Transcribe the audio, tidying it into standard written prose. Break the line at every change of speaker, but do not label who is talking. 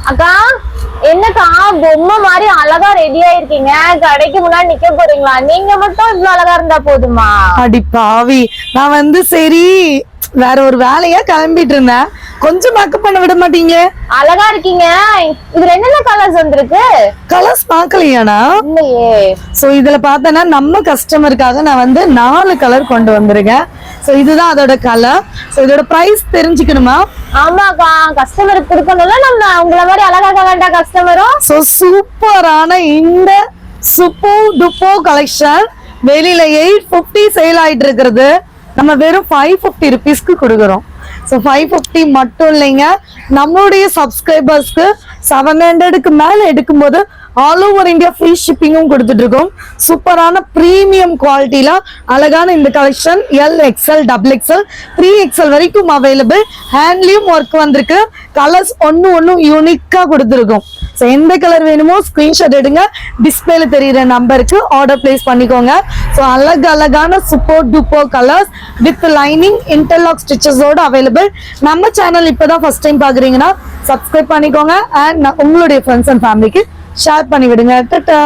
அக்கா என்னக்கா பொம்மை மாதிரி அழகா ரெடியா இருக்கீங்க, கடைக்கு முன்னாடி நிக்க போறீங்களா? நீங்க மட்டும் இவ்வளவு அழகா இருந்தா போதுமா?
அடி பாவி, நான் சரி வேற ஒரு வேலையா கிளம்பிட்டு இருந்தேன். கொஞ்சம் மேக்கப் பண்ண விட மாட்டீங்க?
அழகா இருக்கீங்க. இதுல என்னென்ன கலர்ஸ் வந்திருக்கு?
கலர்ஸ் பாக்கலையானா?
இல்லையே.
சோ இதுல பார்த்தனா நம்ம கஸ்டமருக்காக நான் 4 கலர் கொண்டு வந்திருக்கேன். சோ இதுதான் அதோட கலர். சோ இதோட பிரைஸ் தெரிஞ்சுக்கணுமா?
ஆமாக்கா, கஸ்டமருக்கு கொடுக்கணும்ல, நம்ம உங்கள மாதிரி அழகாக வேண்டாம் கஸ்டமரும்.
சோ சூப்பரான இந்த சூப்பர் டுப்போ கலெக்ஷன் வெளியில 850 சேல் ஆயிட்டு இருக்கிறது, நம்ம வெறும் 550 ருபீஸ்க்கு கொடுக்குறோம். ஸோ 550 மட்டும் இல்லைங்க, நம்மளுடைய சப்ஸ்கிரைபர்ஸ்க்கு 700க்கு மேல எடுக்கும்போது ஆல் ஓவர் இந்தியா ஃப்ரீ ஷிப்பிங்கும் கொடுத்துட்டு இருக்கோம். சூப்பரான பிரீமியம் குவாலிட்டியில அழகான இந்த collection L XL double XL 3XL வரைக்கும் அவைலபிள். ஹேண்ட்லயும் ஒர்க் வந்திருக்கு. கலர்ஸ் ஒன்னு யூனிக்கா கொடுத்துருக்கோம். ஸோ எந்த கலர் வேணுமோ ஸ்கிரீன்ஷாட் எடுங்க, டிஸ்பிளேல தெரியுற நம்பருக்கு ஆர்டர் பிளேஸ் பண்ணிக்கோங்க. ஸோ அழகான super duper colours with lining interlock ஸ்டிச்சஸோட அவைலபிள். நம்ம சேனல் இப்பதான் ஃபர்ஸ்ட் டைம் பாக்குறீங்கன்னா சப்ஸ்கிரைப் பண்ணிக்கோங்க அண்ட் உங்களுடைய ஃப்ரெண்ட்ஸ் அண்ட் ஃபேமிலிக்கு ஷேர் பண்ணி விடுங்க. டாடா.